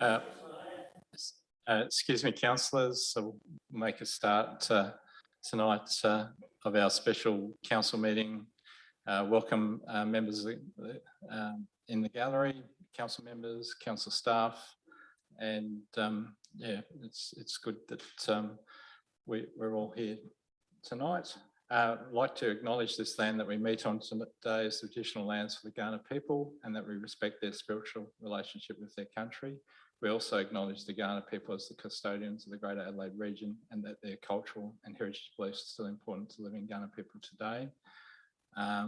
Uh, excuse me, councillors, so we'll make a start tonight of our special council meeting. Welcome members in the gallery, council members, council staff, and yeah, it's good that we're all here tonight. I'd like to acknowledge this land that we meet on today as traditional lands for the Kaurna people, and that we respect their spiritual relationship with their country. We also acknowledge the Kaurna people as the custodians of the Greater Adelaide region, and that their cultural and heritage beliefs are still important to living Kaurna people today. I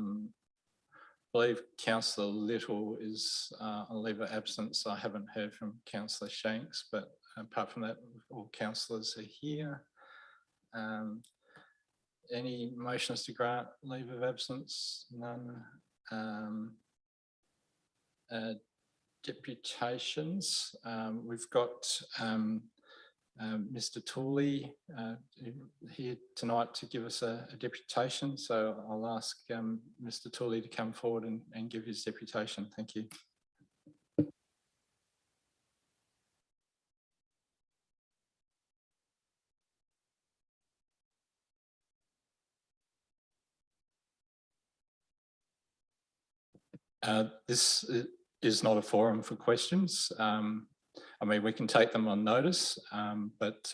believe Councillor Little is on leave of absence. I haven't heard from Councillor Shanks, but apart from that, all councillors are here. Any motions to grant leave of absence? None. Deputations. We've got Mr. Tooley here tonight to give us a deputation. So I'll ask Mr. Tooley to come forward and give his deputation. Thank you. This is not a forum for questions. I mean, we can take them on notice, but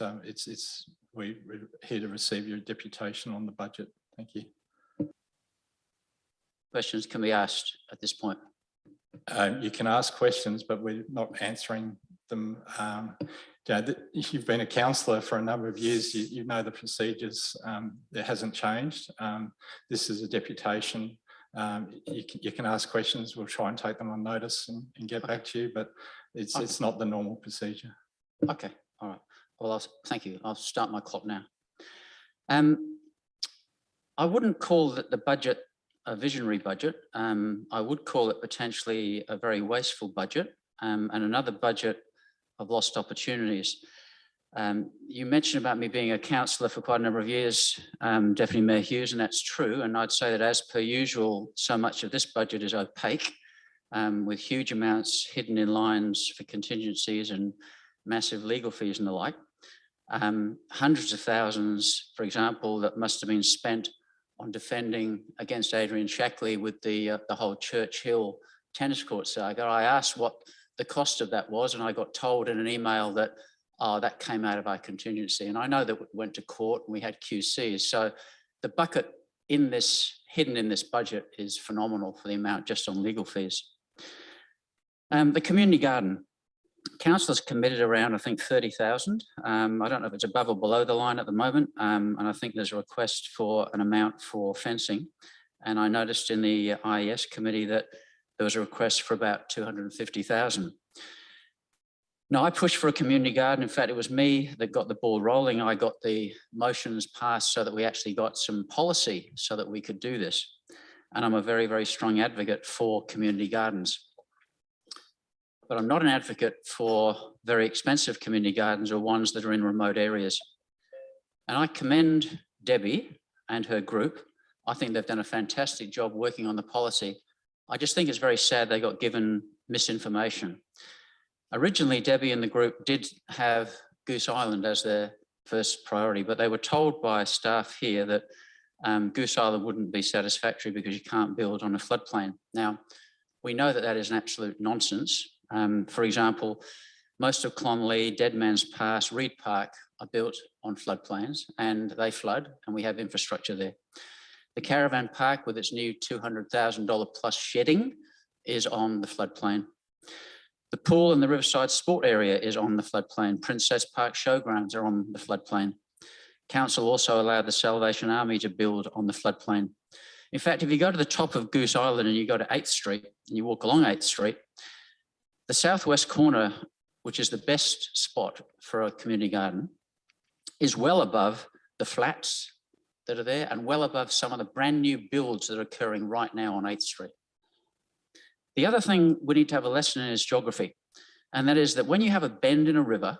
we're here to receive your deputation on the budget. Thank you. Questions can be asked at this point. You can ask questions, but we're not answering them. If you've been a councillor for a number of years, you know the procedures. There hasn't changed. This is a deputation. You can ask questions. We'll try and take them on notice and get back to you, but it's not the normal procedure. Okay, all right. Well, thank you. I'll start my clock now. I wouldn't call the budget a visionary budget. I would call it potentially a very wasteful budget, and another budget of lost opportunities. You mentioned about me being a councillor for quite a number of years, Deputy Mayor Hughes, and that's true. And I'd say that as per usual, so much of this budget is opaque, with huge amounts hidden in lines for contingencies and massive legal fees and the like. Hundreds of thousands, for example, that must have been spent on defending against Adrian Shackley with the whole Church Hill tennis court saga. I asked what the cost of that was, and I got told in an email that that came out of our contingency. And I know that we went to court and we had QCs. So the bucket hidden in this budget is phenomenal for the amount just on legal fees. The community garden. Councillors committed around, I think, 30,000. I don't know if it's above or below the line at the moment. And I think there's a request for an amount for fencing. And I noticed in the IES committee that there was a request for about 250,000. Now, I pushed for a community garden. In fact, it was me that got the ball rolling. I got the motions passed so that we actually got some policy so that we could do this. And I'm a very, very strong advocate for community gardens. But I'm not an advocate for very expensive community gardens or ones that are in remote areas. And I commend Debbie and her group. I think they've done a fantastic job working on the policy. I just think it's very sad they got given misinformation. Originally, Debbie and the group did have Goose Island as their first priority, but they were told by staff here that Goose Island wouldn't be satisfactory because you can't build on a floodplain. Now, we know that that is an absolute nonsense. For example, most of Clonlea, Dead Man's Pass, Reed Park are built on floodplains and they flood, and we have infrastructure there. The Caravan Park with its new $200,000 plus shedding is on the floodplain. The pool and the Riverside Sport Area is on the floodplain. Princess Park Showgrounds are on the floodplain. Council also allowed the Salvation Army to build on the floodplain. In fact, if you go to the top of Goose Island and you go to 8th Street and you walk along 8th Street, the southwest corner, which is the best spot for a community garden, is well above the flats that are there and well above some of the brand new builds that are occurring right now on 8th Street. The other thing we need to have a lesson in is geography. And that is that when you have a bend in a river,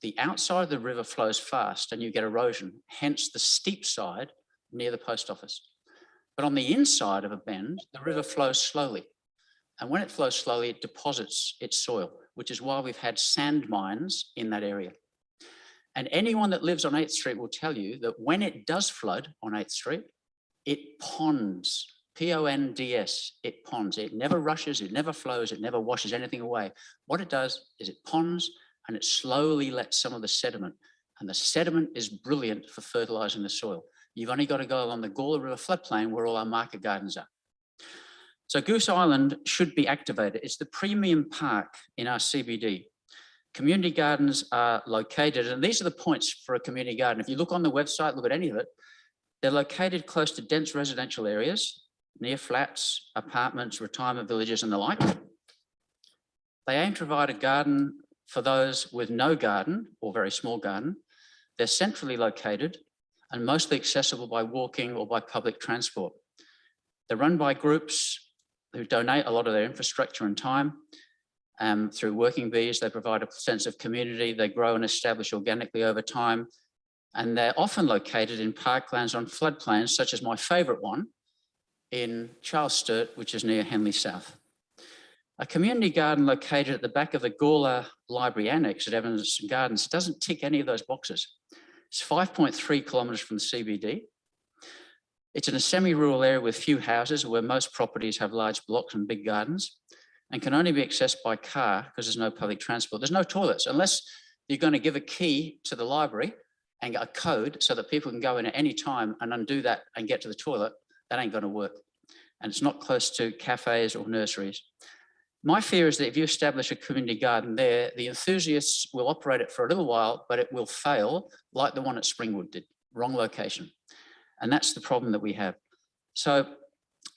the outside of the river flows fast and you get erosion, hence the steep side near the post office. But on the inside of a bend, the river flows slowly. And when it flows slowly, it deposits its soil. which is why we've had sand mines in that area. And anyone that lives on 8th Street will tell you that when it does flood on 8th Street, it ponds, P-O-N-D-S, it ponds. It never rushes, it never flows, it never washes anything away. What it does is it ponds and it slowly lets some of the sediment. And the sediment is brilliant for fertilizing the soil. You've only got to go along the Gawler River floodplain where all our market gardens are. So Goose Island should be activated. It's the premium park in our CBD. Community gardens are located, and these are the points for a community garden. If you look on the website, look at any of it, they're located close to dense residential areas, near flats, apartments, retirement villages, and the like. They aim to provide a garden for those with no garden or very small garden. They're centrally located and mostly accessible by walking or by public transport. They're run by groups who donate a lot of their infrastructure and time. Through working bees, they provide a sense of community. They grow and establish organically over time. And they're often located in parklands on floodplains, such as my favourite one in Charles Sturt, which is near Henley South. A community garden located at the back of the Gawler Library Annex at Evans Gardens doesn't tick any of those boxes. It's 5.3 kilometres from the CBD. It's in a semi-rural area with few houses where most properties have large blocks and big gardens and can only be accessed by car because there's no public transport. There's no toilets unless you're going to give a key to the library and a code so that people can go in at any time and undo that and get to the toilet. That ain't going to work. And it's not close to cafes or nurseries. My fear is that if you establish a community garden there, the enthusiasts will operate it for a little while, but it will fail like the one at Springwood did, wrong location. And that's the problem that we have. So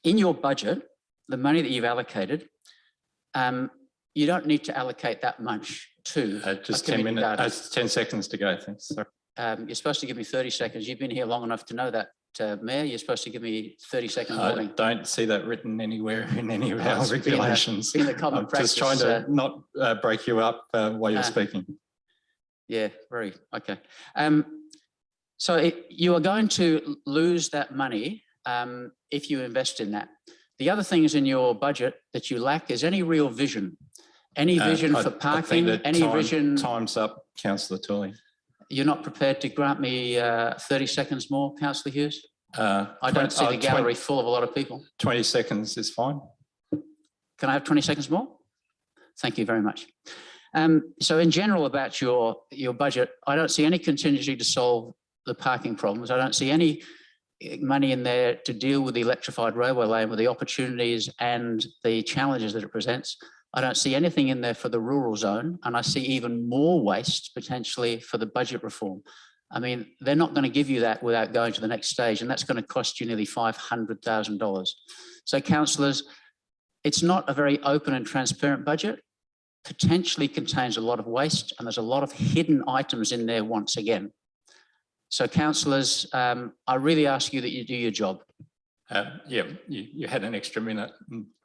in your budget, the money that you've allocated, you don't need to allocate that much to just 10 minutes, 10 seconds to go, thanks. Sorry. You're supposed to give me 30 seconds. You've been here long enough to know that, Mayor. You're supposed to give me 30 seconds warning. I don't see that written anywhere in any of our regulations. Been the common I'm practice, just trying to not break you up while you're speaking. Yeah, very, okay. So you are going to lose that money if you invest in that. The other things in your budget that you lack is any real vision. Any vision for parking, vision. Time's up, Councillor Tooley. You're not prepared to grant me 30 seconds more, Councillor Hughes? I don't see the gallery full of a lot of people. 20 seconds is fine. Can I have 20 seconds more? Thank you very much. So in general about your budget, I don't see any contingency to solve the parking problems. I don't see any money in there to deal with the electrified railway lane, with the opportunities and the challenges that it presents. I don't see anything in there for the rural zone, and I see even more waste potentially for the budget reform. I mean, they're not going to give you that without going to the next stage, and that's going to cost you nearly $500,000. So councillors, it's not a very open and transparent budget, potentially contains a lot of waste, and there's a lot of hidden items in there once again. So councillors, I really ask you that you do your job. Yeah, you had an extra minute.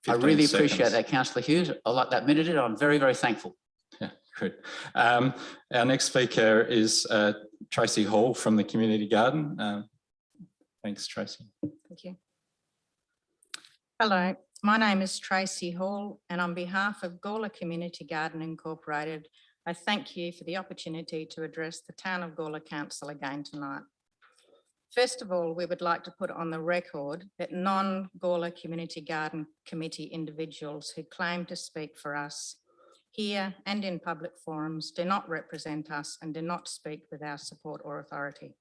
I really appreciate that, Councillor Hughes. I like that minute. I'm very, very thankful. Yeah, good. Our next speaker is Tracy Hall from the Community Garden. Thanks, Tracy. Thank you. Hello, my name is Tracy Hall, and on behalf of Gawler Community Garden Incorporated, I thank you for the opportunity to address the Town of Gawler Council again tonight. First of all, we would like to put on the record that non-Gawler Community Garden Committee individuals who claim to speak for us here and in public forums do not represent us and do not speak with our support or authority.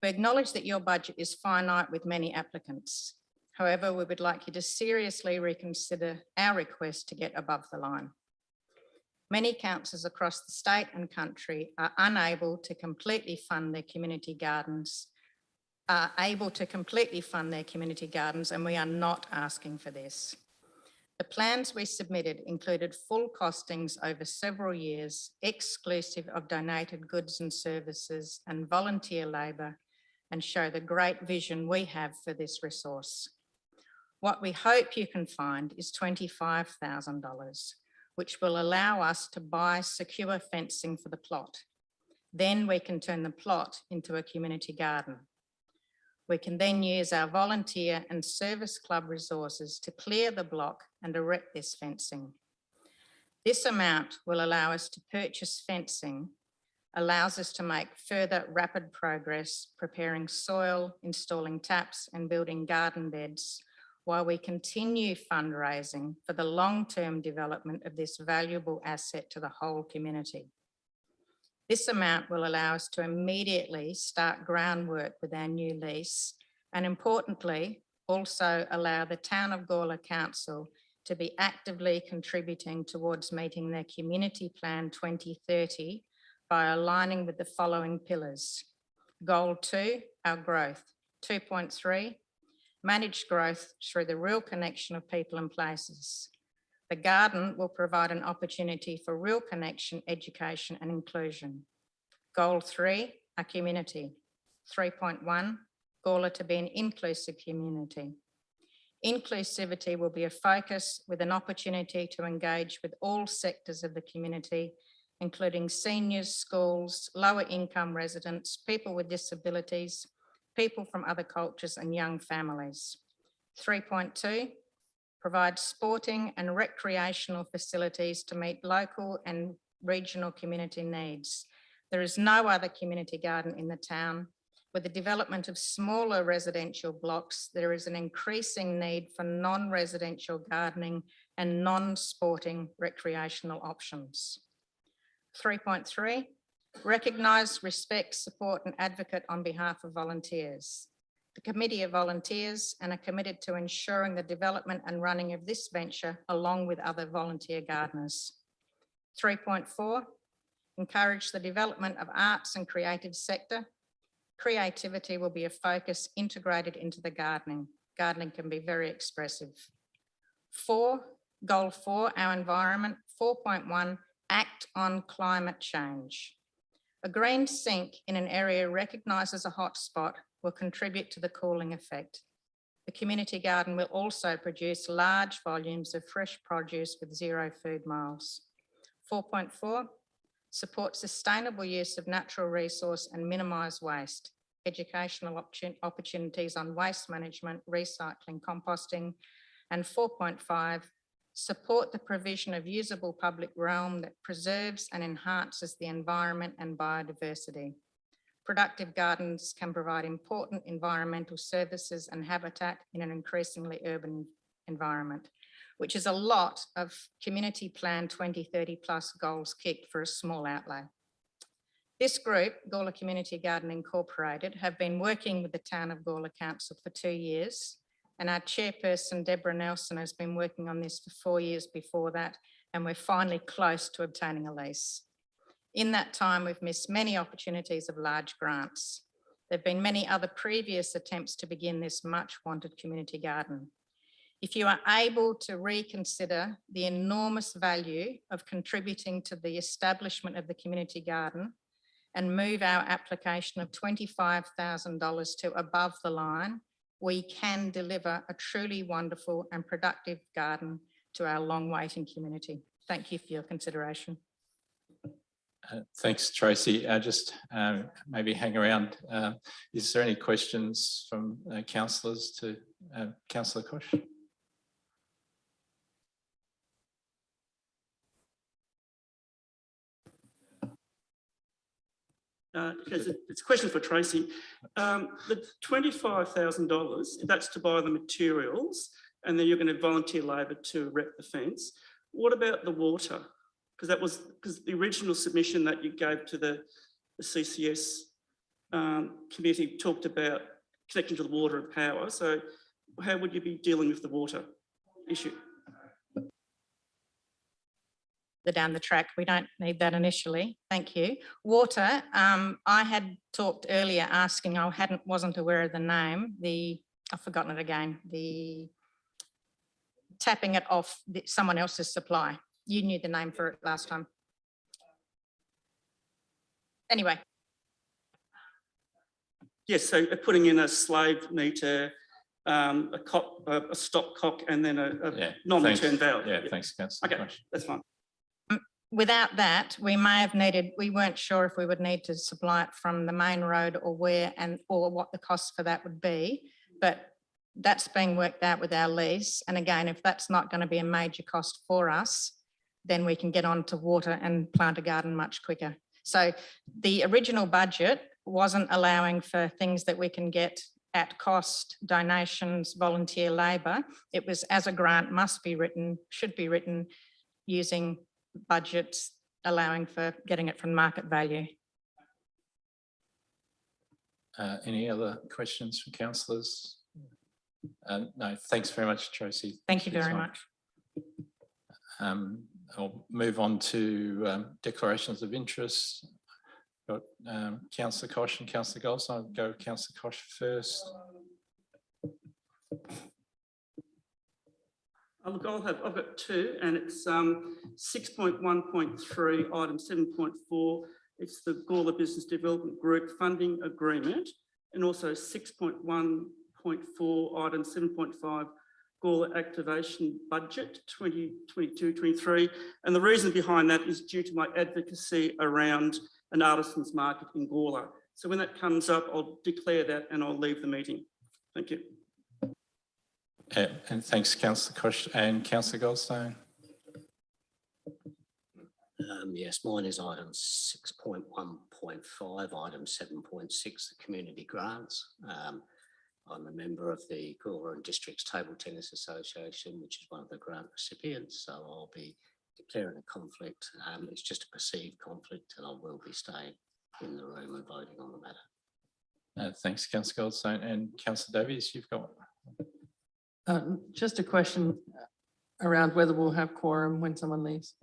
We acknowledge that your budget is finite with many applicants. However, we would like you to seriously reconsider our request to get above the line. Many councils across the state and country are unable to completely fund their community gardens, and we are not asking for this. The plans we submitted included full costings over several years, exclusive of donated goods and services and volunteer labour, and show the great vision we have for this resource. What we hope you can find is $25,000. Which will allow us to buy secure fencing for the plot. Then we can turn the plot into a community garden. We can then use our volunteer and service club resources to clear the block and erect this fencing. This amount will allow us to purchase fencing, allows us to make further rapid progress, preparing soil, installing taps and building garden beds, while we continue fundraising for the long-term development of this valuable asset to the whole community. This amount will allow us to immediately start groundwork with our new lease, and importantly, also allow the Town of Gawler Council to be actively contributing towards meeting their Community Plan 2030 by aligning with the following pillars. Goal 2, our growth. 2.3, manage growth through the real connection of people and places. The garden will provide an opportunity for real connection, education and inclusion. Goal 3, our community. 3.1, Gawler to be an inclusive community. Inclusivity will be a focus with an opportunity to engage with all sectors of the community, including seniors, schools, lower income residents, people with disabilities, people from other cultures and young families. 3.2, provide sporting and recreational facilities to meet local and regional community needs. There is no other community garden in the town. With the development of smaller residential blocks, there is an increasing need for non-residential gardening and non-sporting recreational options. 3.3, recognise, respect, support and advocate on behalf of volunteers. The committee of volunteers and are committed to ensuring the development and running of this venture along with other volunteer gardeners. 3.4, encourage the development of arts and creative sector. Creativity will be a focus integrated into the gardening. Gardening can be very expressive. 4, goal 4, our environment. 4.1, act on climate change. A green sink in an area recognised as a hotspot will contribute to the cooling effect. The community garden will also produce large volumes of fresh produce with 0 food miles. 4.4, support sustainable use of natural resource and minimise waste. Educational opportunities on waste management, recycling, composting. And 4.5, support the provision of usable public realm that preserves and enhances the environment and biodiversity. Productive gardens can provide important environmental services and habitat in an increasingly urban environment, which is a lot of Community Plan 2030 plus goals kicked for a small outlay. This group, Gawler Community Garden Incorporated, have been working with the Town of Gawler Council for 2 years, and our chairperson, Deborah Nelson, has been working on this for 4 years before that, and we're finally close to obtaining a lease. In that time, we've missed many opportunities of large grants. There have been many other previous attempts to begin this much wanted community garden. If you are able to reconsider the enormous value of contributing to the establishment of the community garden and move our application of $25,000 to above the line, we can deliver a truly wonderful and productive garden to our long waiting community. Thank you for your consideration. Thanks, Tracy. Just maybe hang around. Is there any questions from councillors to Councillor Koch? It's a question for Tracy. The $25,000, that's to buy the materials, and then you're going to volunteer labour to erect the fence. What about the water? Because the original submission that you gave to the CCS committee talked about connecting to the water and power. So how would you be dealing with the water issue? Down the track, we don't need that initially. Thank you. Water, I had talked earlier asking, wasn't aware of the name, I've forgotten it again, the tapping it off someone else's supply. You knew the name for it last time. Anyway. Yes, so putting in a slave meter, a stop cock, and then a non-return valve. Yeah, thanks, Councillor. Okay, that's fine. Without that, we weren't sure if we would need to supply it from the main road or where or what the cost for that would be, but that's being worked out with our lease. And again, if that's not going to be a major cost for us, then we can get on to water and plant a garden much quicker. So the original budget wasn't allowing for things that we can get at cost, donations, volunteer labour. It was as a grant must be written, should be written using budgets allowing for getting it from market value. Any other questions from councillors? No, thanks very much, Tracy. Thank you very much. I'll move on to declarations of interest. Got Councillor Kosh and Councillor Goldstein. I'll go Councillor Kosh first. I've got two, and it's 6.1.3, item 7.4. It's the Gawler Business Development Group funding agreement, and also 6.1.4, item 7.5, Gawler activation budget 2022-23. And the reason behind that is due to my advocacy around an artisans market in Gawler. So when that comes up, I'll declare that and I'll leave the meeting. Thank you. And thanks, Councillor Kosh and Councillor Goldstein. Yes, mine is item 6.1.5, item 7.6, the community grants. I'm a member of the Gawler and Districts Table Tennis Association, which is one of the grant recipients, so I'll be declaring a conflict. It's just a perceived conflict, and I will be staying in the room and voting on the matter. Thanks, Councillor Goldstein. And Councillor Davies, you've got just a question around whether we'll have quorum when someone leaves.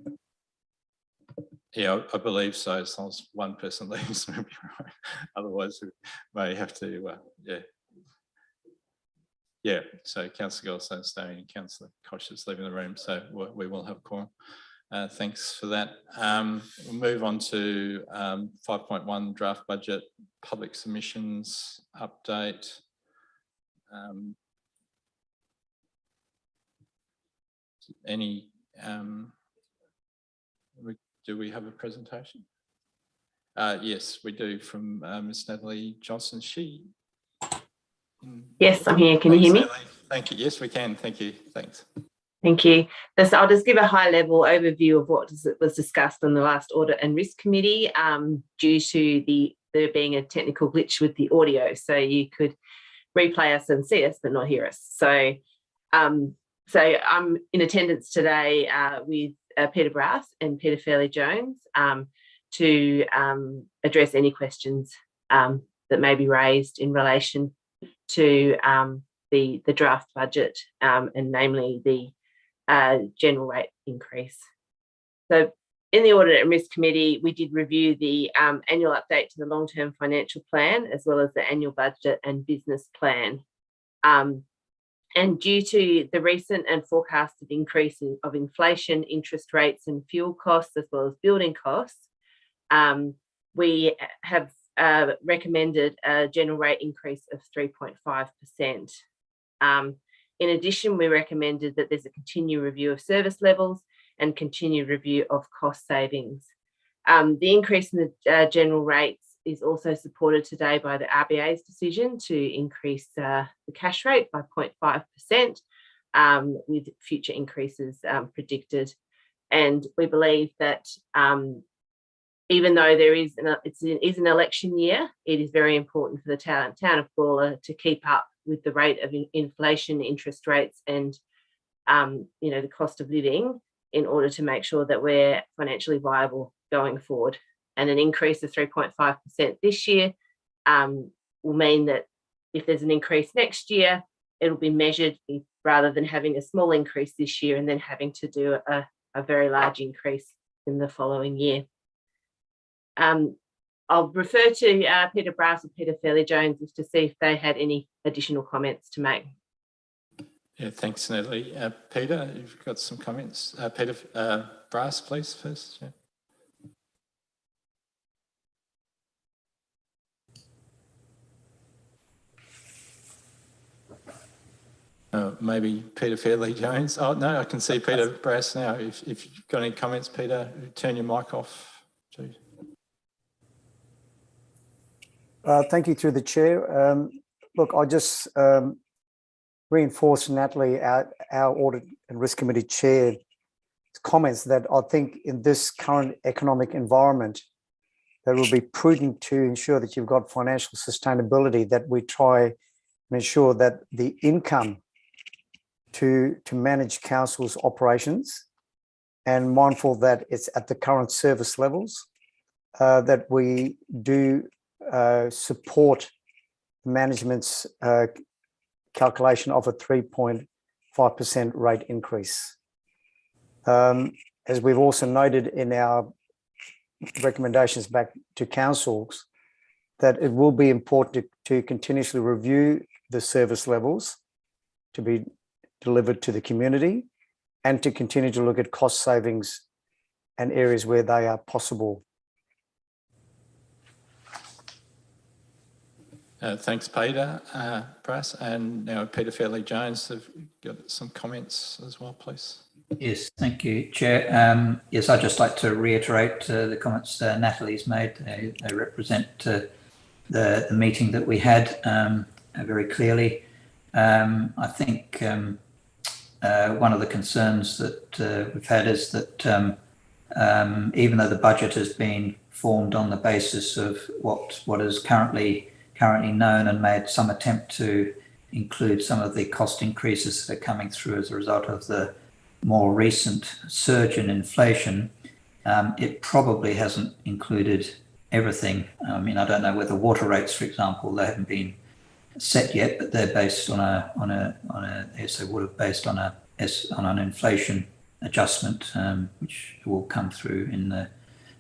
Yeah, I believe so. As long as one person leaves, we'll be right. Otherwise, we may have to, yeah. So Councillor Goldstein staying and Councillor Kosh is leaving the room, so we will have quorum. Thanks for that. We'll move on to 5.1 draft budget public submissions update. Do we have a presentation? Yes, we do, from Ms. Natalie Johnson. Yes, I'm here. Can you hear me? Natalie. Thank you. Yes, we can. Thank you. Thanks. Thank you. So I'll just give a high-level overview of what was discussed on the last Audit and Risk Committee due to there being a technical glitch with the audio. So you could replay us and see us, but not hear us. So I'm in attendance today with Peter Brass and Peter Fairley-Jones to address any questions that may be raised in relation to the draft budget and namely the general rate increase. So in the Audit and Risk Committee, we did review the annual update to the long-term financial plan as well as the annual budget and business plan. And due to the recent and forecasted increases of inflation, interest rates and fuel costs, as well as building costs, we have recommended a general rate increase of 3.5%. In addition, we recommended that there's a continued review of service levels and continued review of cost savings. The increase in the general rates is also supported today by the RBA's decision to increase the cash rate by 0.5%, with future increases predicted. And we believe that even though it is an election year, it is very important for the town of Gawler to keep up with the rate of inflation, interest rates, and the cost of living in order to make sure that we're financially viable going forward. And an increase of 3.5% this year will mean that if there's an increase next year, it'll be measured rather than having a small increase this year and then having to do a very large increase in the following year. I'll refer to Peter Brass and Peter Fairley-Jones to see if they had any additional comments to make. Yeah, thanks, Natalie. Peter, you've got some comments. Peter Brass, please, first. Yeah. Maybe Peter Fairley-Jones. Oh, no, I can see Peter Brass now. If you've got any comments, Peter, turn your mic off, please. Thank you, through the chair. Look, I just reinforce Natalie, our Audit and Risk Committee chair, comments that I think in this current economic environment, that it will be prudent to ensure that you've got financial sustainability, that we try and ensure that the income to manage council's operations, and mindful that it's at the current service levels, that we do support management's calculation of a 3.5% rate increase. As we've also noted in our recommendations back to councils, that it will be important to continuously review the service levels to be delivered to the community, and to continue to look at cost savings and areas where they are possible. Thanks, Peter Brass. And now Peter Fairley-Jones have got some comments as well, please. Yes, thank you, Chair. Yes, I'd just like to reiterate the comments Natalie's made. They represent the meeting that we had very clearly. I think one of the concerns that we've had is that even though the budget has been formed on the basis of what is currently known, and made some attempt to include some of the cost increases that are coming through as a result of the more recent surge in inflation, it probably hasn't included everything. I mean, I don't know whether water rates, for example, they haven't been set yet, but they're based on yes, they would have based on an inflation adjustment, which will come through in the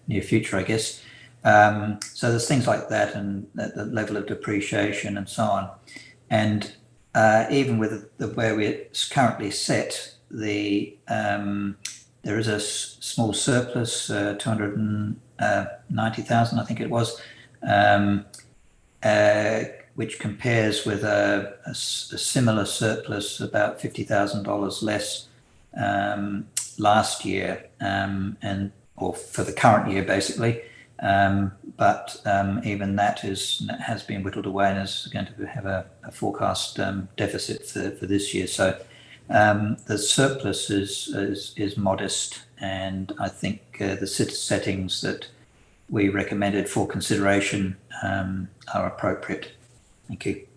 near future, I guess. So there's things like that, and the level of depreciation and so on. And even with where we're currently set, there is a small surplus, 290,000, I think it was, which compares with a similar surplus, about $50,000 less last year, or for the current year, basically. But even that has been whittled away and is going to have a forecast deficit for this year. So the surplus is modest, and I think the settings that we recommended for consideration are appropriate. Thank you.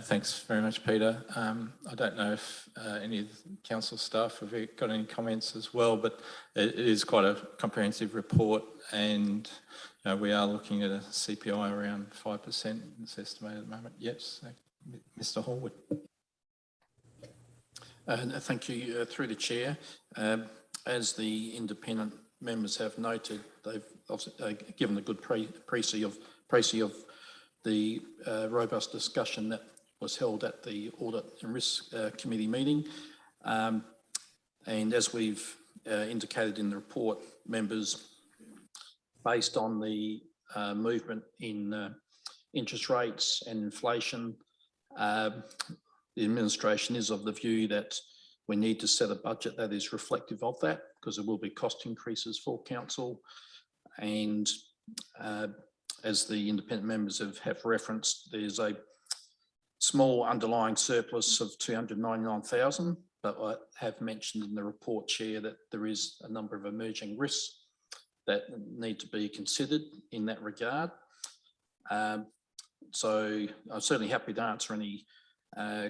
Thanks very much, Peter. I don't know if any of the council staff have got any comments as well, but it is quite a comprehensive report, and we are looking at a CPI around 5%. It's estimated at the moment. Yes, Mr. Horwood. Thank you. Through the chair, as the independent members have noted, they've given a good précis of the robust discussion that was held at the Audit and Risk Committee meeting. And as we've indicated in the report, members, based on the movement in interest rates and inflation, the administration is of the view that we need to set a budget that is reflective of that, because there will be cost increases for council. And as the independent members have referenced, there's a small underlying surplus of 299,000, but I have mentioned in the report, Chair, that there is a number of emerging risks that need to be considered in that regard. So I'm certainly happy to answer any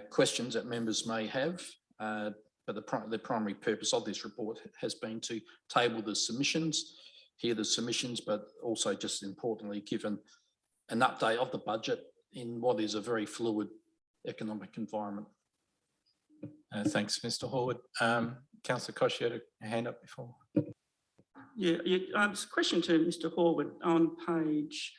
questions that members may have, but the primary purpose of this report has been to table the submissions, hear the submissions, but also, just importantly, give an update of the budget in what is a very fluid economic environment. Thanks, Mr. Horwood. Councillor Kosh, you had a hand up before. Yeah, it's a question to Mr. Horwood. On page,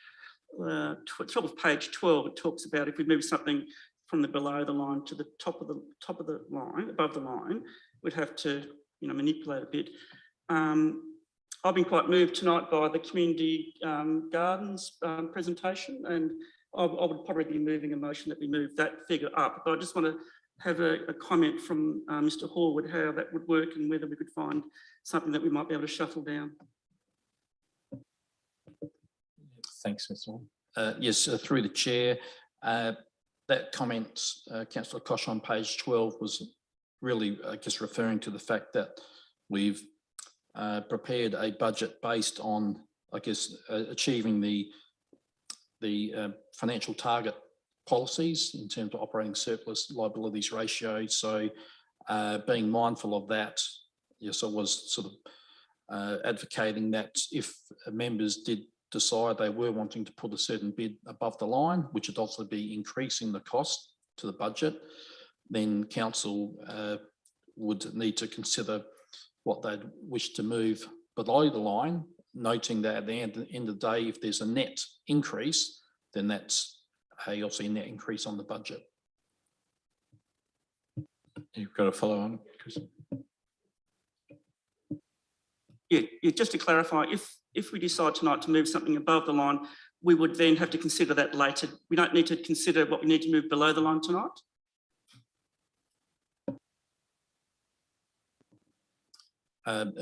top of page 12, it talks about if we move something from the below the line to the top of the line, above the line, we'd have to, manipulate a bit. I've been quite moved tonight by the community gardens presentation, and I would probably be moving a motion that we move that figure up. But I just want to have a comment from Mr. Horwood, how that would work and whether we could find something that we might be able to shuffle down. Thanks, Mr. Horwood. Yes, through the chair, that comment, Councillor Kosh, on page 12 was really, I guess, referring to the fact that we've prepared a budget based on, I guess, achieving the financial target policies in terms of operating surplus liabilities ratio. So being mindful of that, yes, I was sort of advocating that if members did decide they were wanting to put a certain bid above the line, which would also be increasing the cost to the budget, then council would need to consider what they'd wish to move below the line, noting that at the end of the day, if there's a net increase, then that's obviously a net increase on the budget. You've got to follow on, Chris. Yeah, just to clarify, if we decide tonight to move something above the line, we would then have to consider that later. We don't need to consider what we need to move below the line tonight.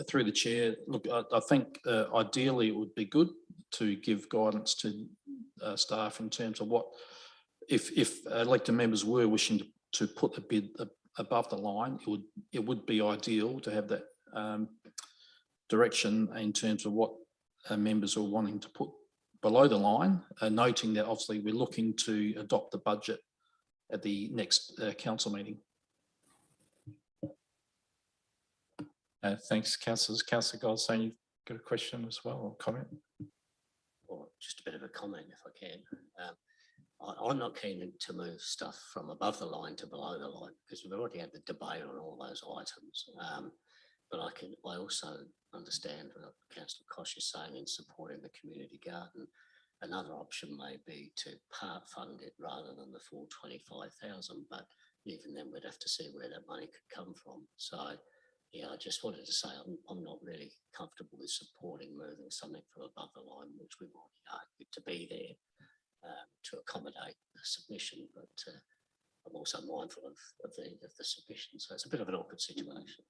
Through the chair, look, I think ideally it would be good to give guidance to staff in terms of what, if elected members were wishing to put a bid above the line, it would be ideal to have that direction in terms of what members are wanting to put below the line, noting that obviously we're looking to adopt the budget at the next council meeting. Thanks, councillors. Councillor Goldstein, you've got a question as well, or comment? Or just a bit of a comment, if I can. I'm not keen to move stuff from above the line to below the line because we've already had the debate on all those items. But I also understand what Councillor Kosh is saying in supporting the community garden. Another option may be to part fund it rather than the full 25,000. But even then, we'd have to see where that money could come from. So. Yeah, I just wanted to say I'm not really comfortable with supporting moving something from above the line, which we've already argued to be there to accommodate the submission. But I'm also mindful of the submission, so it's a bit of an awkward situation.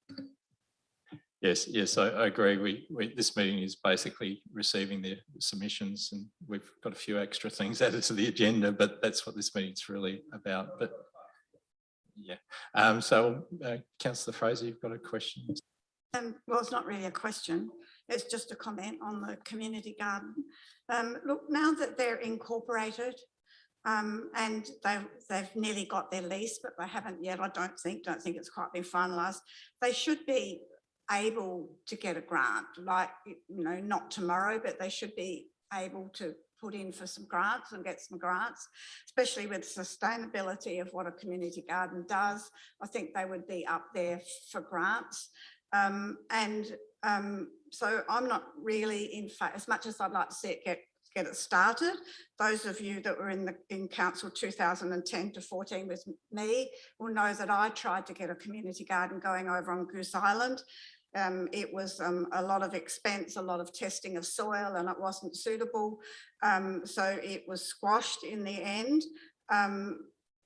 Yes, I agree. This meeting is basically receiving the submissions, and we've got a few extra things added to the agenda, but that's what this meeting's really about. But yeah, so Councillor Fraser, you've got a question. Well, it's not really a question. It's just a comment on the community garden. Look, now that they're incorporated and they've nearly got their lease, but they haven't yet, I don't think it's quite been finalised. They should be able to get a grant, like, you know, not tomorrow, but they should be able to put in for some grants and get some grants, especially with sustainability of what a community garden does. I think they would be up there for grants. So I'm not really in fact, as much as I'd like to see it get it started. Those of you that were in council 2010 to 14 with me will know that I tried to get a community garden going over on Goose Island. It was a lot of expense, a lot of testing of soil, and it wasn't suitable. So it was squashed in the end.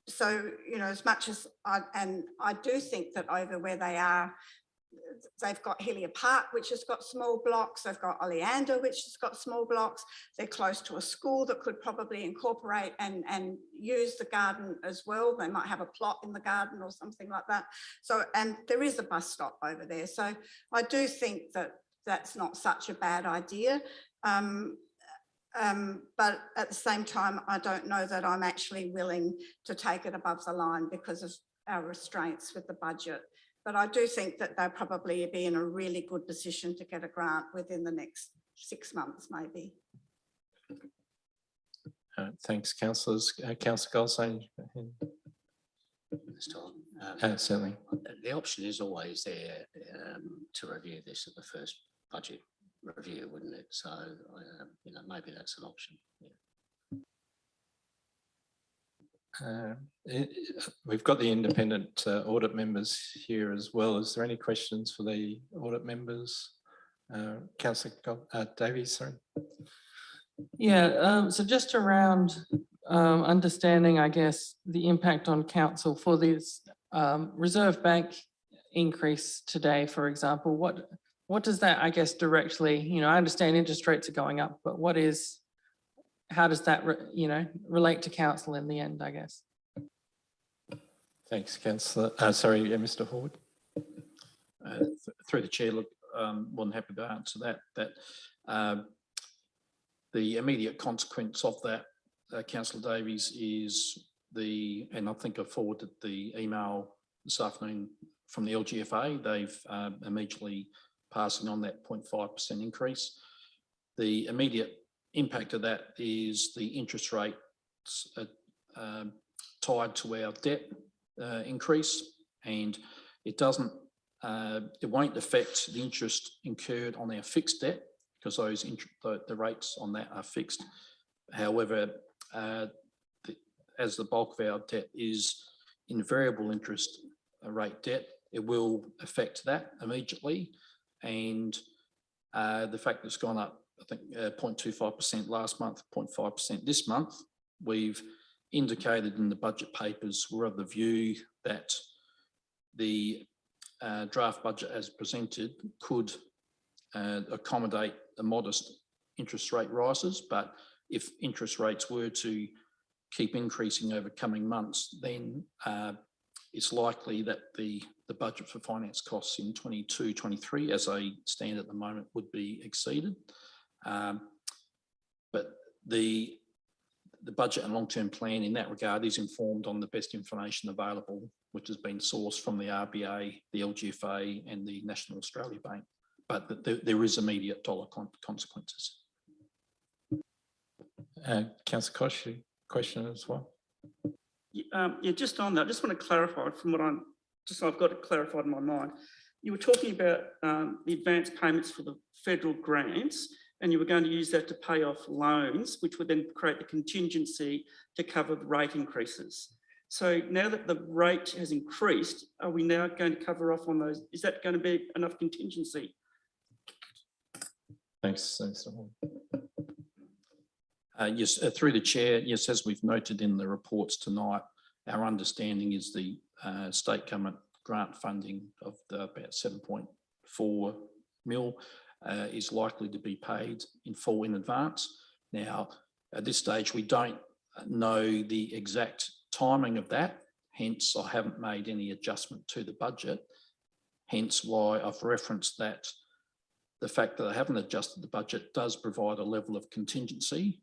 So, you know, as much as I do think that over where they are, they've got Hillier Park, which has got small blocks. They've got Oleander, which has got small blocks. They're close to a school that could probably incorporate and use the garden as well. They might have a plot in the garden or something like that. So, and there is a bus stop over there. So I do think that that's not such a bad idea. But at the same time, I don't know that I'm actually willing to take it above the line because of our restraints with the budget. But I do think that they'll probably be in a really good position to get a grant within the next 6 months, maybe. Thanks, councillors. Councillor Goldstein. This time. Certainly. The option is always there to review this at the first budget review, wouldn't it? So, you know, maybe that's an option. Yeah. We've got the independent audit members here as well. Is there any questions for the audit members? Councillor Davies, sorry. Yeah, so just around understanding, I guess, the impact on council for this Reserve Bank increase today, for example, what does that, I guess, directly, you know, I understand interest rates are going up, but how does that, you know, relate to council in the end, I guess? Thanks, Councillor. Mr. Horde. Through the chair, look, more than happy to answer that. The immediate consequence of that, Councillor Davies, is and I think I forwarded the email this afternoon from the LGFA. They've immediately passing on that 0.5% increase. The immediate impact of that is the interest rates tied to our debt increase, and it won't affect the interest incurred on our fixed debt because the rates on that are fixed. However, as the bulk of our debt is in variable interest rate debt, it will affect that immediately. And the fact that it's gone up, I think 0.25% last month, 0.5% this month, we've indicated in the budget papers we're of the view that the draft budget as presented could accommodate the modest interest rate rises, but if interest rates were to keep increasing over coming months, then it's likely that the budget for finance costs in 22-23, as they stand at the moment, would be exceeded. But the budget and long-term plan in that regard is informed on the best information available, which has been sourced from the RBA, the LGFA and the National Australia Bank. But there is immediate dollar consequences. Councillor Koch, question as well? Yeah, just on that, I just want to clarify from what I've got it clarified in my mind. You were talking about the advance payments for the federal grants, and you were going to use that to pay off loans, which would then create the contingency to cover the rate increases. So now that the rate has increased, are we now going to cover off on those? Is that going to be enough contingency? Thanks. Yes, through the chair, yes, as we've noted in the reports tonight, our understanding is the state government grant funding of about 7.4 mil is likely to be paid in full in advance. Now, at this stage, we don't know the exact timing of that. Hence, I haven't made any adjustment to the budget. Hence why I've referenced that the fact that I haven't adjusted the budget does provide a level of contingency,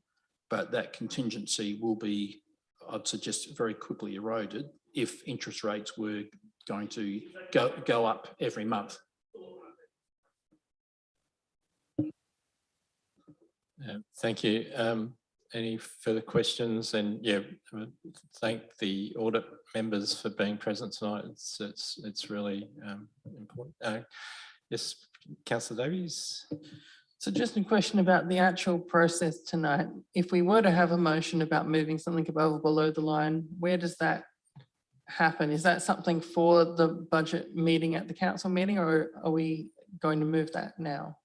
but that contingency will be, I'd suggest, very quickly eroded if interest rates were going to go up every month. Thank you. Any further questions? And yeah, thank the audit members for being present tonight. It's really important. Yes, Councillor Davies. So just a question about the actual process tonight. If we were to have a motion about moving something above or below the line, where does that happen? Is that something for the budget meeting at the council meeting, or are we going to move that now?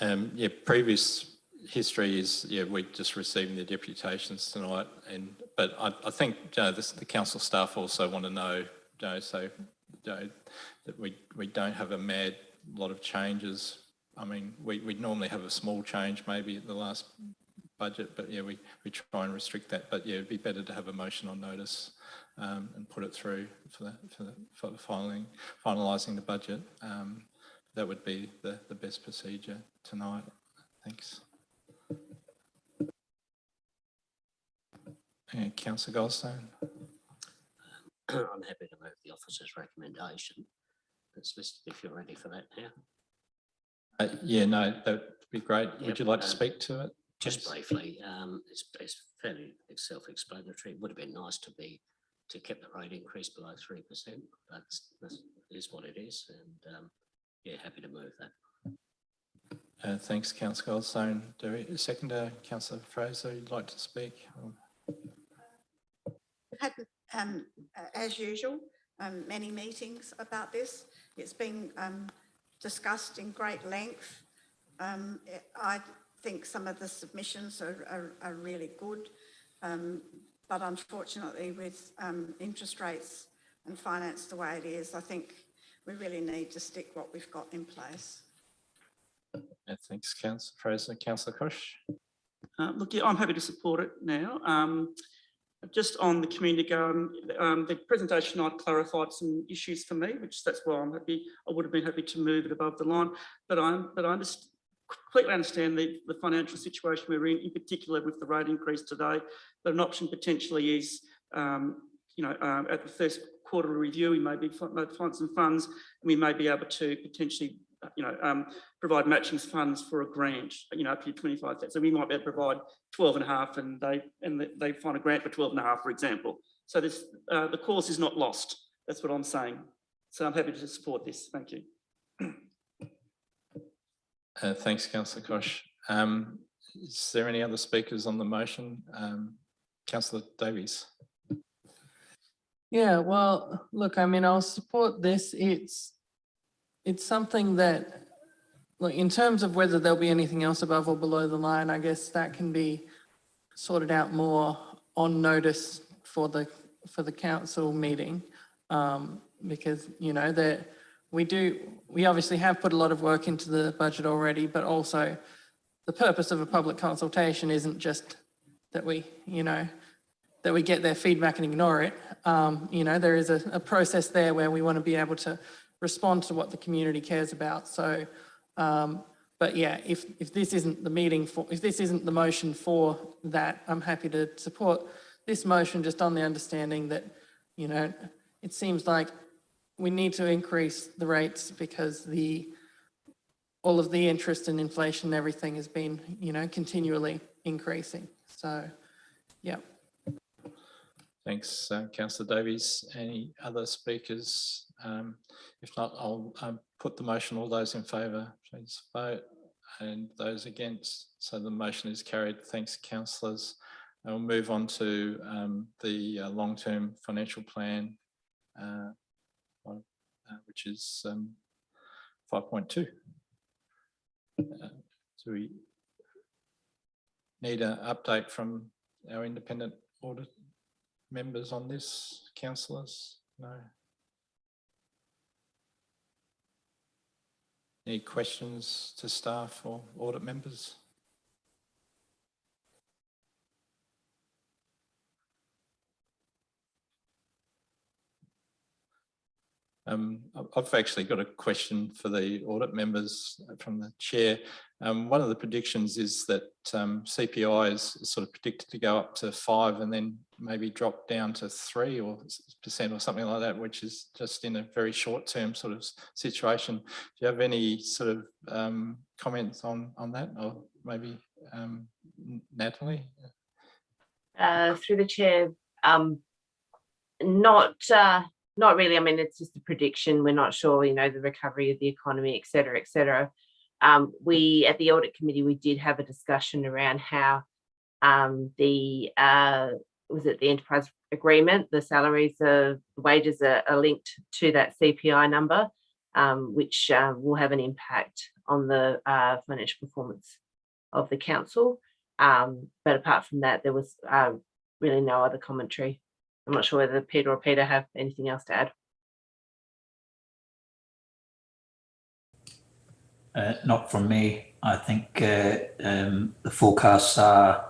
Yeah, previous history is, yeah, we're just receiving the deputations tonight, but I think the council staff also want to know, that we don't have a mad lot of changes. I mean, we normally have a small change maybe at the last budget, but yeah, we try and restrict that. But yeah, it'd be better to have a motion on notice and put it through for finalising the budget. That would be the best procedure tonight. Thanks. And Councillor Goldstone. I'm happy to move the officer's recommendation that's listed if you're ready for that now. Yeah, no, that would be great. Yep, Would you like to speak to it? Just briefly, it's fairly self-explanatory. It would have been nice to keep the rate increase below 3%, but that is what it is, and yeah, happy to move that. Thanks, Councillor Goldstone. Seconder, Councillor Fraser, you'd like to speak? We've had, as usual, many meetings about this. It's been discussed in great length. I think some of the submissions are really good, but unfortunately with interest rates and finance the way it is, I think we really need to stick what we've got in place. Thanks, Councillor Fraser. Councillor Koch. Look, yeah, I'm happy to support it now. Just on the community garden, the presentation tonight clarified some issues for me, that's why I'm happy. I would have been happy to move it above the line, but I completely understand the financial situation we're in particular with the rate increase today. But an option potentially is, at the first quarterly review, we may find some funds, and we may be able to potentially, provide matching funds for a grant, up to 25,000. So we might be able to provide 12.5, and they find a grant for 12.5, for example. So this, the cause is not lost. That's what I'm saying. So I'm happy to support this. Thank you. Thanks, Councillor Koch. Is there any other speakers on the motion? Councillor Davies. Yeah, well, look, I mean, I'll support this. It's something that, look, in terms of whether there'll be anything else above or below the line, I guess that can be sorted out more on notice for the council meeting, because, that we obviously have put a lot of work into the budget already, but also the purpose of a public consultation isn't just that we get their feedback and ignore it. There is a process there where we want to be able to respond to what the community cares about. So, but yeah, if this isn't the motion for that, I'm happy to support this motion, just on the understanding that, it seems like we need to increase the rates because all of the interest and inflation and everything has been, continually increasing. So, yeah. Thanks, Councillor Davies. Any other speakers? If not, I'll put the motion. All those in favour, please vote. And those against. So the motion is carried. Thanks, councillors. We'll move on to the long-term financial plan, which is 5.2. So we need an update from our independent audit members on this, councillors? No. Any questions to staff or audit members? I've actually got a question for the audit members from the chair. One of the predictions is that CPI is sort of predicted to go up to 5 and then maybe drop down to 3% or something like that, which is just in a very short term sort of situation. Do you have any sort of comments on that, or maybe Natalie? Through the chair, not really. I mean, it's just a prediction. We're not sure, the recovery of the economy, et cetera, et cetera. We, at the audit committee, we did have a discussion around how the enterprise agreement, the salaries of the wages are linked to that CPI number, which will have an impact on the financial performance of the council. But apart from that, there was really no other commentary. I'm not sure whether Peter or Peter have anything else to add. Not from me. I think the forecasts are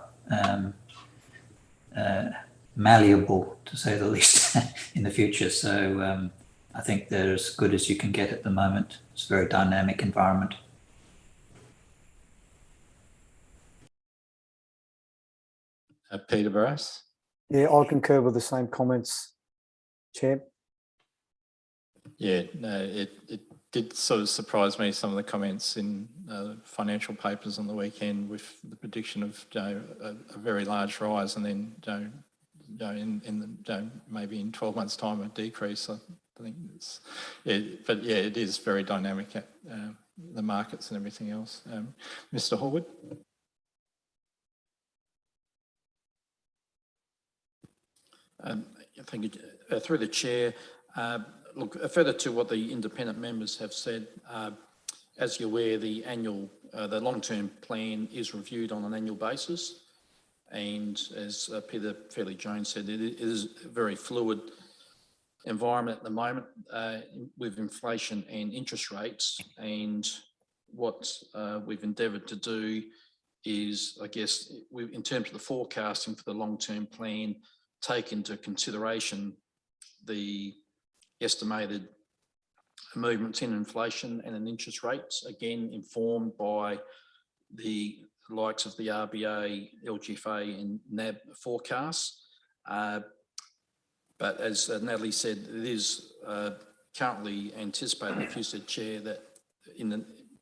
malleable, to say the least, in the future. So I think they're as good as you can get at the moment. It's a very dynamic environment. Peter Barras? Yeah, I concur with the same comments, Chair. Yeah, no, it did sort of surprise me, some of the comments in financial papers on the weekend with the prediction of a very large rise, and then maybe in 12 months' time a decrease. I think it's, but yeah, it is very dynamic at the markets and everything else. Mr. Horwood. Thank you. Through the chair, look, further to what the independent members have said, as you're aware, the long-term plan is reviewed on an annual basis, and as Peter Fairley-Jones said, it is a very fluid environment at the moment with inflation and interest rates. And what we've endeavoured to do is, I guess, in terms of the forecasting for the long-term plan, take into consideration the estimated movements in inflation and in interest rates, again informed by the likes of the RBA, LGFA and NAB forecasts. But as Natalie said, it is currently anticipated, if you said, Chair, that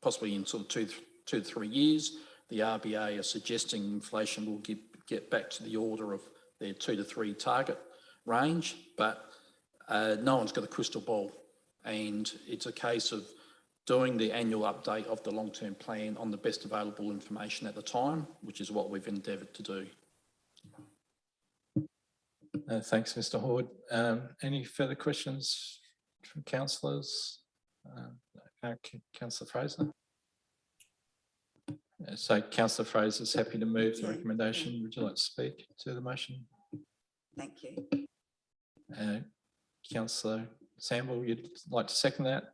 possibly in sort of two to 3 years, the RBA are suggesting inflation will get back to the order of their 2 to 3 target range, but no one's got a crystal ball. And it's a case of doing the annual update of the long-term plan on the best available information at the time, which is what we've endeavoured to do. Thanks, Mr. Horde. Any further questions from councillors? Councillor Fraser. So Councillor Fraser is happy to move the recommendation. Would you like to speak to the motion? Thank you. Councillor Samble, you'd like to second that?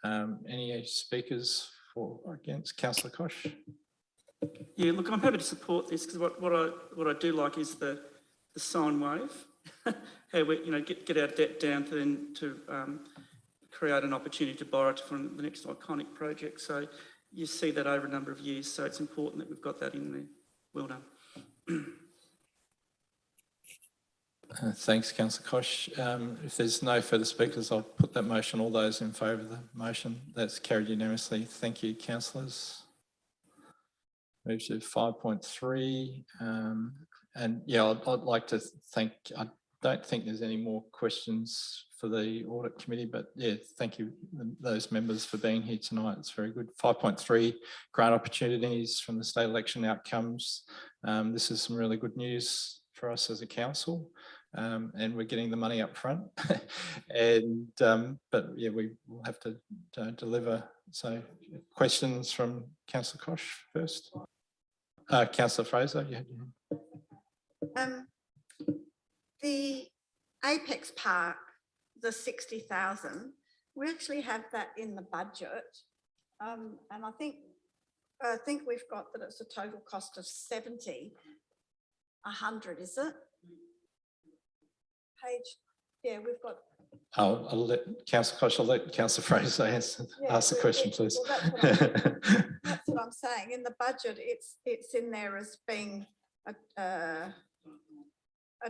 Any speakers for or against? Councillor Kosh? Yeah, look, I'm happy to support this because what I do like is the sine wave, how we get our debt down to then create an opportunity to borrow from the next iconic project. So you see that over a number of years. So it's important that we've got that in there. Well done. Thanks, Councillor Kosh. If there's no further speakers, I'll put that motion. All those in favour of the motion, that's carried unanimously. Thank you, councillors. Move to 5.3. And yeah, I'd like to thank, I don't think there's any more questions for the audit committee, but yeah, thank you those members for being here tonight. It's very good. 5.3, grant opportunities from the state election outcomes. This is some really good news for us as a council. And we're getting the money up front. And but yeah, we will have to deliver. So questions from Councillor Kosh first. Councillor Fraser, yeah. The Apex Park, the 60,000, we actually have that in the budget. And I think we've got that it's a total cost of 70, 100, is it? Page, yeah, we've got. I'll let Councillor Kosh, I'll let Councillor Fraser ask the question, please. Well, that's what I'm saying. In the budget, it's in there as being a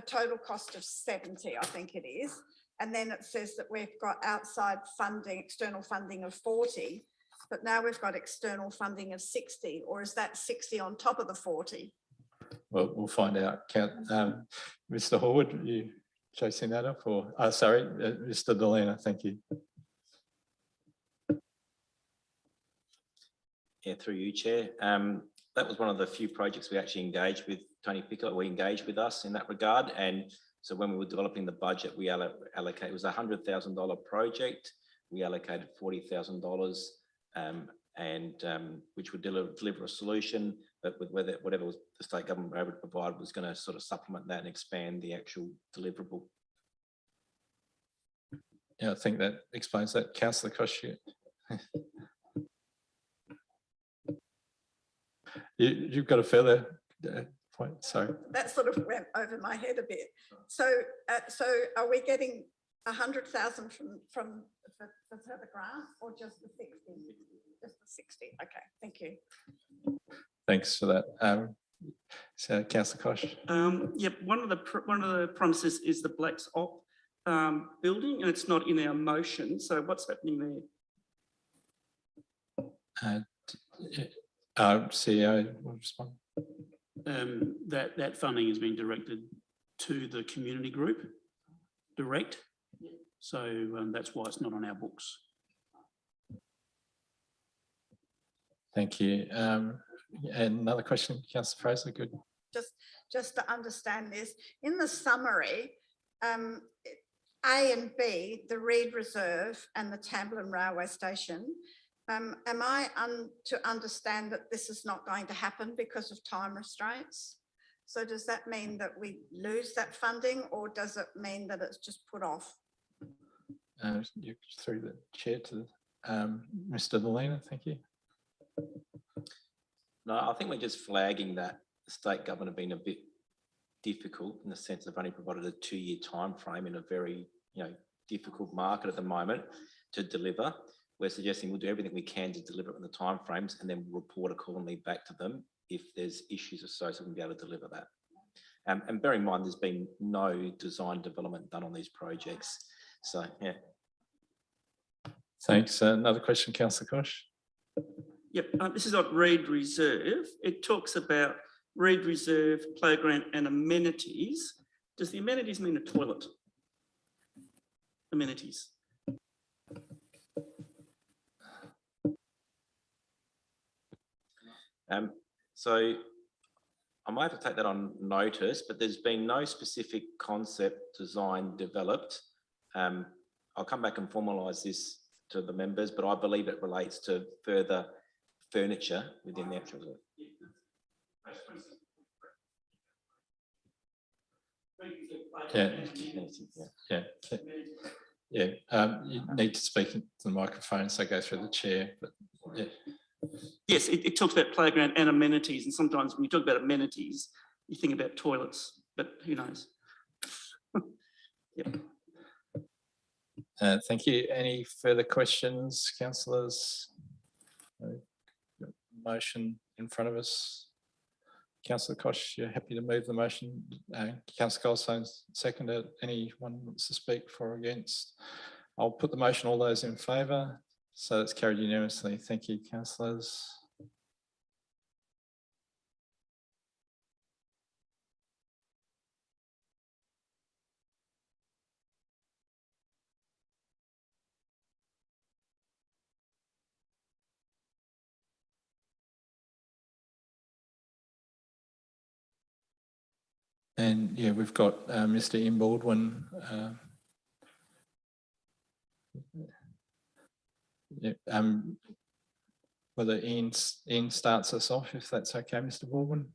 total cost of 70, I think it is. And then it says that we've got outside funding, external funding of 40, but now we've got external funding of 60, or is that 60 on top of the 40? Well, we'll find out. Mr. Horwood, are you chasing that up, or sorry, Mr. Delena, thank you. Yeah, through you, Chair. That was one of the few projects we actually engaged with Tony Pickett. We engaged with us in that regard, and so when we were developing the budget, we allocate. It was a $100,000 project. We allocated $40,000, and which would deliver a solution. But with whatever was the state government were able to provide was going to sort of supplement that and expand the actual deliverable. Yeah, I think that explains that. Councillor Kosh. You've got a further point, sorry. That sort of went over my head a bit. So are we getting 100,000 from the grant, or just the 60? Just the 60. Okay, thank you. Thanks for that. So, Councillor Kosh. Yep, one of the promises is the Blacks Op building, and it's not in our motion. So what's happening there? CEO will respond. That funding has been directed to the community group direct. So that's why it's not on our books. Thank you. And another question, Councillor Fraser, good. Just to understand this, in the summary, A and B, the Reed Reserve and the Tamblin Railway Station, am I to understand that this is not going to happen because of time restraints? So does that mean that we lose that funding, or does it mean that it's just put off? You through the chair to Mr. Delena, thank you. No, I think we're just flagging that the state government have been a bit difficult in the sense of only provided a 2-year time frame in a very, difficult market at the moment to deliver. We're suggesting we'll do everything we can to deliver it in the timeframes and then we'll report accordingly back to them if there's issues associated with being able to deliver that. And bear in mind, there's been no design development done on these projects. So, yeah. Thanks. Another question, Councillor Kosh. Yep, this is on Reed Reserve. It talks about Reed Reserve, playground and amenities. Does the amenities mean a toilet? Amenities. So I might have to take that on notice, but there's been no specific concept design developed. I'll come back and formalise this to the members, but I believe it relates to further furniture within the actual. You need to speak into the microphone, so go through the chair. But yeah. Yes, it talks about playground and amenities, and sometimes when you talk about amenities, you think about toilets, but who knows? Yep. Thank you. Any further questions, councillors? Motion in front of us. Councillor Kosh, you're happy to move the motion. Councillor Goldstone seconded. Anyone wants to speak for or against? I'll put the motion. All those in favour? So it's carried unanimously. Thank you, councillors. And yeah, we've got Mr. Ian Baldwin. Whether Ian starts us off, if that's okay, Mr. Baldwin.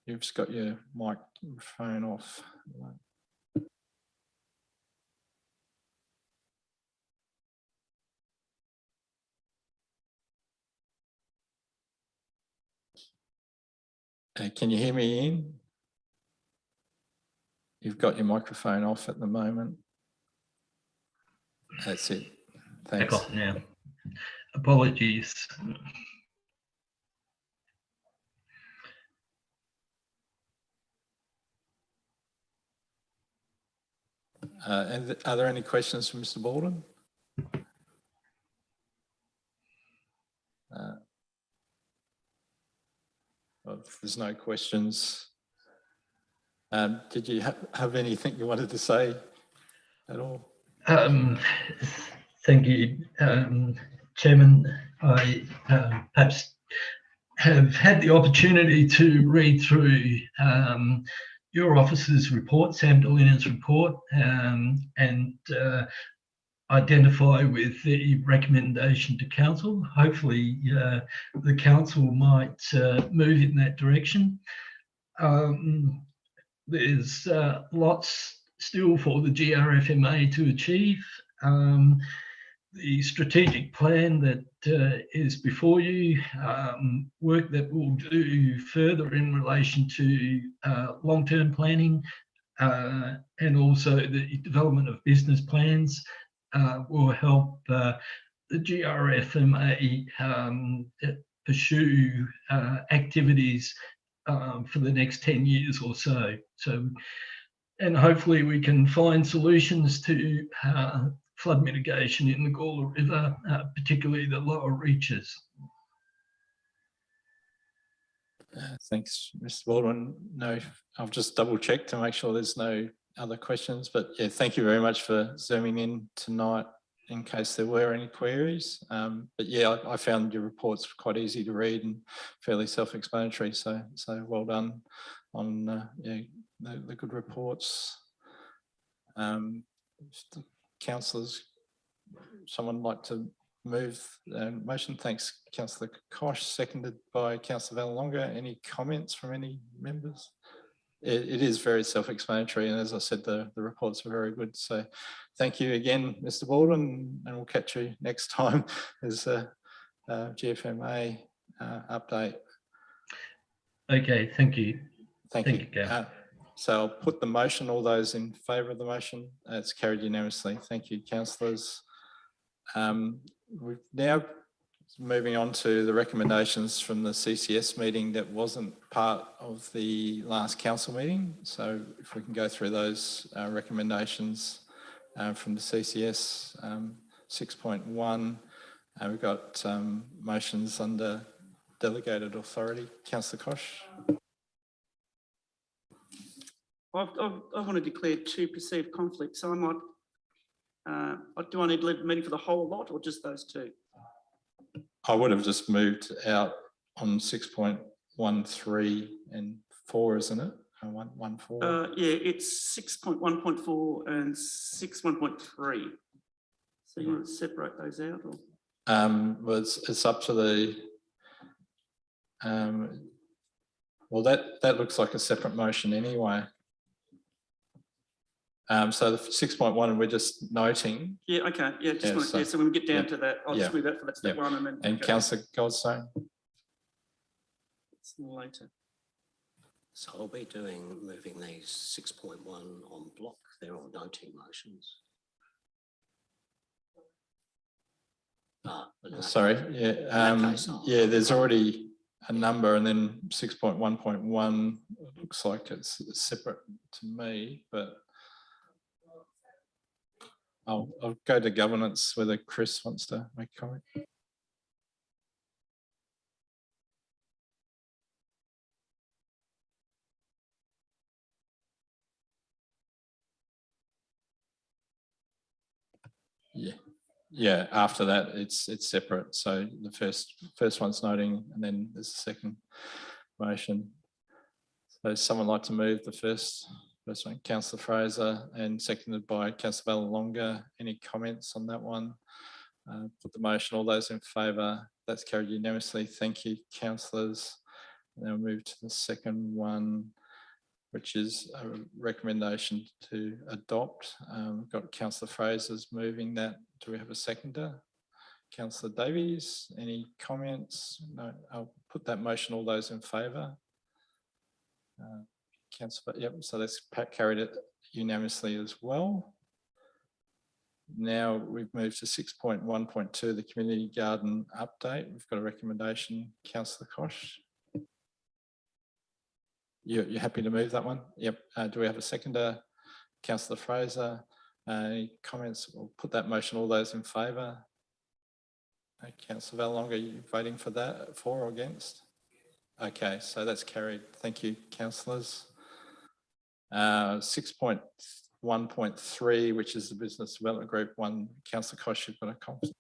You've just got your microphone off. Can you hear me, Ian? You've got your microphone off at the moment. That's it. Thanks. Back off now. Apologies. And are there any questions from Mr. Baldwin? Well, if there's no questions, did you have anything you wanted to say at all? Thank you, Chairman. I perhaps have had the opportunity to read through your office's report, Sam Delina's report, and identify with the recommendation to council. Hopefully the council might move in that direction. There's lots still for the GRFMA to achieve. The strategic plan that is before you, work that we'll do further in relation to long-term planning and also the development of business plans will help the GRFMA pursue activities for the next 10 years or so. And hopefully we can find solutions to flood mitigation in the Gawler River, particularly the lower reaches. Thanks, Mr. Baldwin. No, I'll just double check to make sure there's no other questions, but yeah, thank you very much for zooming in tonight in case there were any queries. But yeah, I found your reports quite easy to read and fairly self-explanatory. So well done on the good reports. Councillors, someone like to move motion? Thanks, Councillor Kosh, seconded by Councillor Vallelonga. Any comments from any members? It is very self-explanatory, and as I said, the reports are very good. So thank you again, Mr. Baldwin, and we'll catch you next time as a GFMA update. Okay, thank you. Thank you. So I'll put the motion. All those in favour of the motion? It's carried unanimously. Thank you, councillors. We're now moving on to the recommendations from the CCS meeting that wasn't part of the last council meeting. So if we can go through those recommendations from the CCS, 6.1, we've got motions under delegated authority. Councillor Kosh. I want to declare 2 perceived conflicts, so I might, do I need to leave the meeting for the whole lot or just those 2? I would have just moved out on 6.13 and 4, isn't it? 1.4. Yeah, it's 6.1.4 and 6.1.3. So you want to separate those out? Or? Well, it's up to the, well, that looks like a separate motion anyway. So the 6.1, and we're just noting. Yeah, okay. Yeah, so when we get down to that, I'll just move that for that step 1 and then. And Councillor Goldstone. It's later. So I'll be moving these 6.1 on block. They're all noting motions. Sorry, yeah, there's already a number, and then 6.1.1 looks like it's separate to me, but I'll go to governance whether Chris wants to make a comment. Yeah, after that it's separate. So the first one's noting, and then there's a second motion. So someone like to move the first one, Councillor Fraser, and seconded by Councillor Vallelonga. Any comments on that one? Put the motion. All those in favour? That's carried unanimously. Thank you, councillors. Now move to the second one, which is a recommendation to adopt. We've got Councillor Fraser's moving that. Do we have a seconder? Councillor Davies, any comments? No, I'll put that motion. All those in favour? Councillor, yep, so that's carried it unanimously as well. Now we've moved to 6.1.2, the community garden update. We've got a recommendation. Councillor Kosh. You're happy to move that one? Yep. Do we have a seconder? Councillor Fraser. Any comments? We'll put that motion. All those in favour? Councillor Vallelonga, are you voting for that, for or against? Okay, so that's carried. Thank you, councillors. 6.1.3, which is the business development group one. Councillor Kosh, you've got a comment.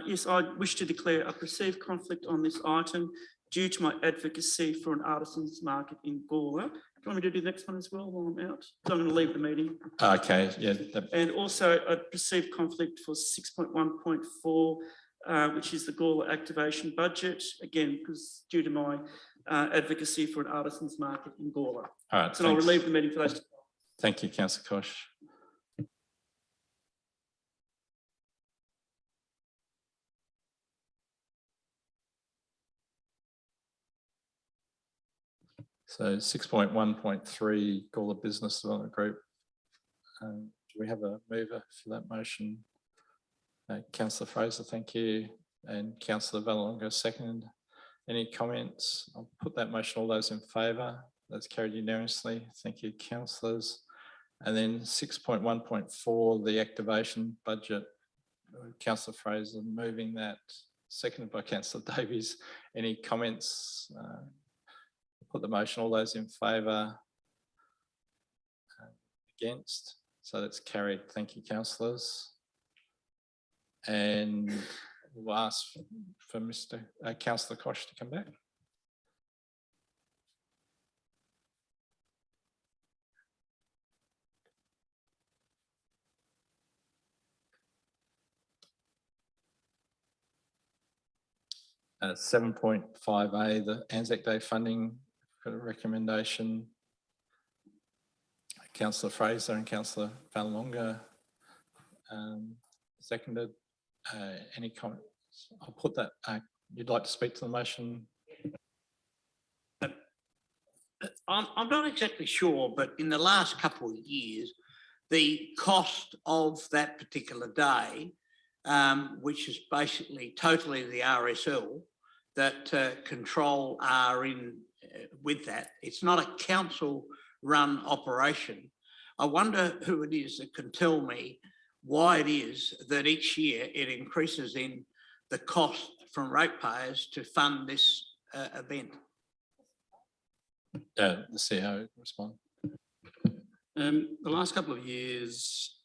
Yes, I wish to declare a perceived conflict on this item due to my advocacy for an artisans market in Gawler. Do you want me to do the next one as well while I'm out? So I'm going to leave the meeting. Okay, yeah. And also a perceived conflict for 6.1.4, which is the Gawler activation budget, again, because due to my advocacy for an artisans market in Gawler. All right, so I'll leave the meeting for those. Thank you, Councillor Kosh. So 6.1.3, Gawler Business Development Group. Do we have a mover for that motion? Councillor Fraser, thank you. And Councillor Vallelonga, second. Any comments? I'll put that motion. All those in favour? That's carried unanimously. Thank you, councillors. And then 6.1.4, the activation budget. Councillor Fraser moving that, seconded by Councillor Davies. Any comments? Put the motion. All those in favour? Against? So that's carried. Thank you, councillors. And we'll ask for Mr. Councillor Kosh to come back. Uh, 7.5A, the Anzac Day funding, got a recommendation. Councillor Fraser and Councillor Vallelonga, seconded. Any comments? I'll put that. You'd like to speak to the motion? I'm not exactly sure, but in the last couple of years, the cost of that particular day, which is basically totally the RSL that control are in with that. It's not a council-run operation. I wonder who it is that can tell me why it is that each year it increases in the cost from ratepayers to fund this event. The CEO respond. The last couple of years,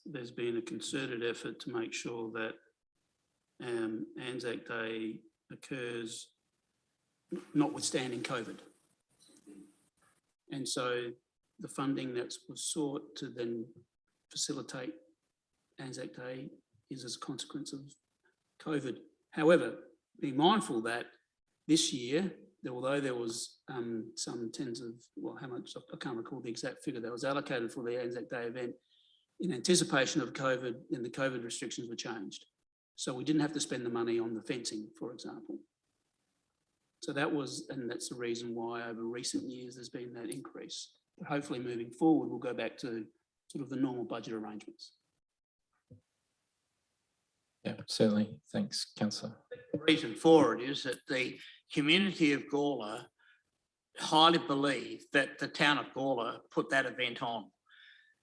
there's been a concerted effort to make sure that Anzac Day occurs notwithstanding COVID. And so the funding that was sought to then facilitate Anzac Day is as a consequence of COVID. However, be mindful that this year, although there was some tens of, well, how much, I can't recall the exact figure that was allocated for the Anzac Day event, in anticipation of COVID, and the COVID restrictions were changed. So we didn't have to spend the money on the fencing, for example. So that was, and that's the reason why over recent years there's been that increase. But hopefully moving forward, we'll go back to sort of the normal budget arrangements. Yeah, certainly. Thanks, Councillor. The reason for it is that the community of Gawler highly believe that the town of Gawler put that event on.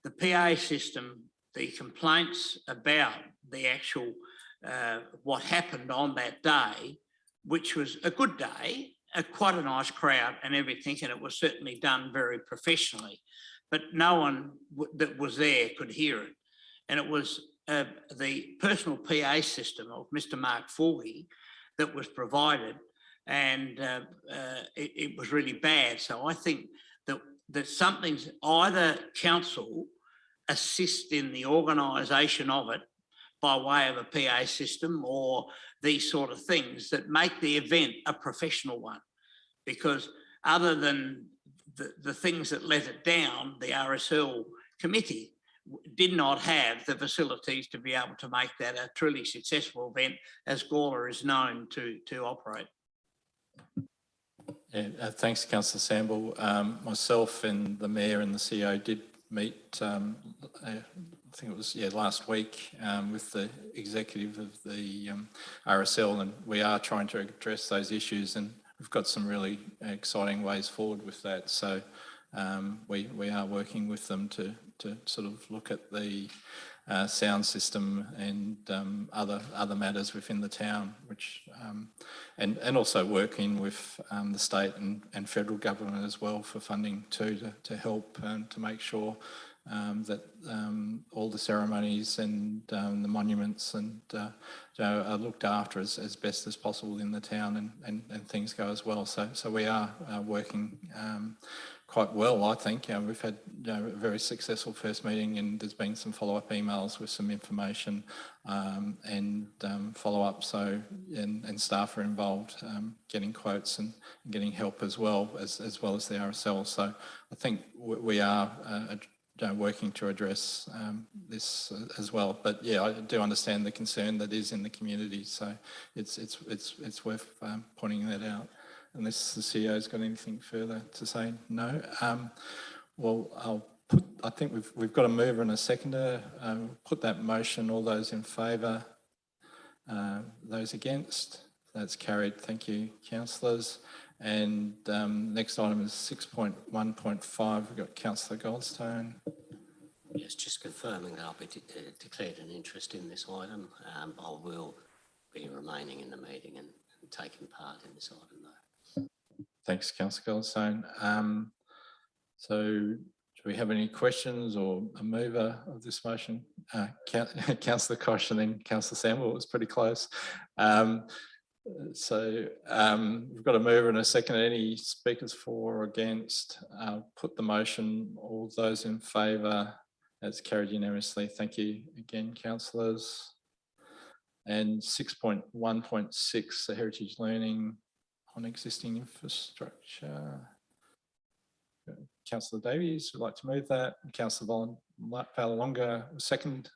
The PA system, the complaints about the actual what happened on that day, which was a good day, quite a nice crowd and everything, and it was certainly done very professionally, but no one that was there could hear it. And it was the personal PA system of Mr. Mark Forgy that was provided, and it was really bad. So I think that something's either council assist in the organisation of it by way of a PA system or these sort of things that make the event a professional one. Because other than the things that let it down, the RSL committee did not have the facilities to be able to make that a truly successful event as Gawler is known to operate. Yeah, thanks, Councillor Samble. Myself and the Mayor and the CEO did meet, I think it was last week, with the executive of the RSL, and we are trying to address those issues, and we've got some really exciting ways forward with that. So we are working with them to sort of look at the sound system and other matters within the town, which and also working with the state and federal government as well for funding too, to help to make sure that all the ceremonies and the monuments and are looked after as best as possible in the town, and things go as well. So we are working quite well, I think. We've had a very successful first meeting, and there's been some follow-up emails with some information and follow-up. So and staff are involved, getting quotes and getting help as well as the RSL. So I think we are working to address this as well. But yeah, I do understand the concern that is in the community. So it's worth pointing that out. Unless the CEO's got anything further to say, no. Well, I think we've got a mover and a seconder. Put that motion. All those in favour, those against. That's carried. Thank you, councillors. And next item is 6.1.5. We've got Councillor Goldstone. Yes, just confirming that I'll be declared an interest in this item. I will be remaining in the meeting and taking part in this item, though. Thanks, Councillor Goldstone. So do we have any questions or a mover of this motion? Councillor Kosh and then Councillor Samble. It was pretty close. So we've got a mover and a second. Any speakers for or against? Put the motion. All those in favour. That's carried unanimously. Thank you again, councillors. And 6.1.6, the heritage learning on existing infrastructure. Councillor Davies would like to move that. Councillor Valalonga, second.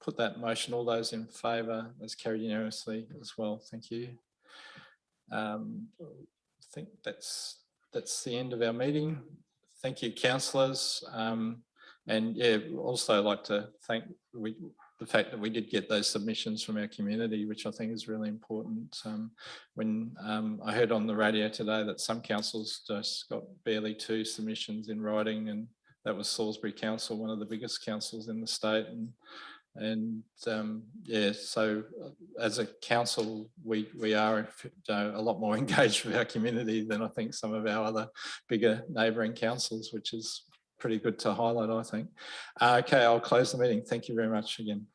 Put that motion. All those in favour. That's carried unanimously as well. Thank you. I think that's that's the end of our meeting. Thank you, councillors. And yeah, also like to thank the fact that we did get those submissions from our community, which I think is really important. When I heard on the radio today that some councils just got barely 2 submissions in writing, and that was Salisbury Council, one of the biggest councils in the state. Yeah, so as a council, we are a lot more engaged with our community than I think some of our other bigger neighbouring councils, which is pretty good to highlight, I think. Okay, I'll close the meeting. Thank you very much again.